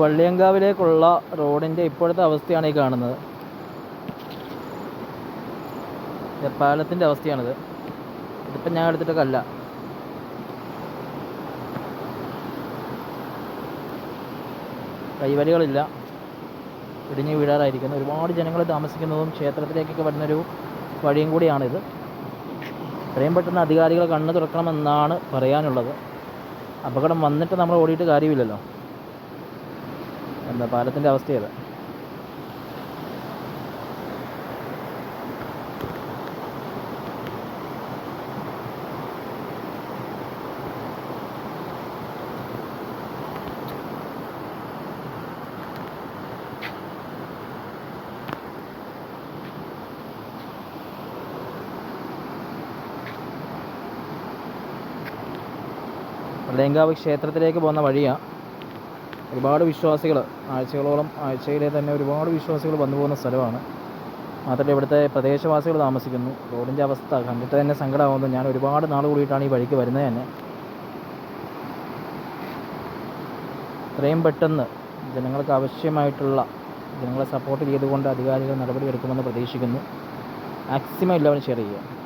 വള്ളിയങ്കാവിലേക്കുള്ള റോഡിൻ്റെ ഇപ്പോഴത്തെ അവസ്ഥയാണ് ഈ കാണുന്നത്. പാലത്തിൻ്റെ അവസ്ഥയാണിത്. ഇതിപ്പം ഞാൻ എടുത്തിട്ടൊക്കെ അല്ല. കൈവരികളില്ല, ഇടിഞ്ഞ് വീഴാറായിരിക്കുന്നു. ഒരുപാട് ജനങ്ങൾ താമസിക്കുന്നതും ക്ഷേത്രത്തിലേക്കൊക്കെ വരുന്നൊരു വഴിയും കൂടിയാണിത്. എത്രയും പെട്ടെന്ന് അധികാരികൾ കണ്ണ് തുറക്കണമെന്നാണ് പറയാനുള്ളത്. അപകടം വന്നിട്ട് നമ്മൾ ഓടിയിട്ട് കാര്യമില്ലല്ലോ. എന്താ പാലത്തിൻ്റെ അവസ്ഥയത്. വള്ളിയങ്കാവ് ക്ഷേത്രത്തിലേക്ക് പോകുന്ന വഴിയാണ്. ഒരുപാട് വിശ്വാസികൾ ആഴ്ചയിലെ തന്നെ ഒരുപാട് വിശ്വാസികൾ വന്നു പോകുന്ന സ്ഥലമാണ്. മാത്രമല്ല ഇവിടുത്തെ പ്രദേശവാസികൾ താമസിക്കുന്നു. റോഡിൻ്റെ അവസ്ഥ കണ്ടിട്ട് തന്നെ സങ്കടമാകുന്നു. ഞാൻ ഒരുപാട് നാൾ കൂടിയിട്ടാണ് ഈ വഴിക്ക് വരുന്നത് തന്നെ. എത്രയും പെട്ടെന്ന് ജനങ്ങൾക്ക് ആവശ്യമായിട്ടുള്ള ജനങ്ങളെ സപ്പോർട്ട് ചെയ്തുകൊണ്ട് അധികാരികൾ നടപടി എടുക്കുമെന്ന് പ്രതീക്ഷിക്കുന്നു. മാക്സിമം എല്ലാവരും ഷെയർ ചെയ്യുക.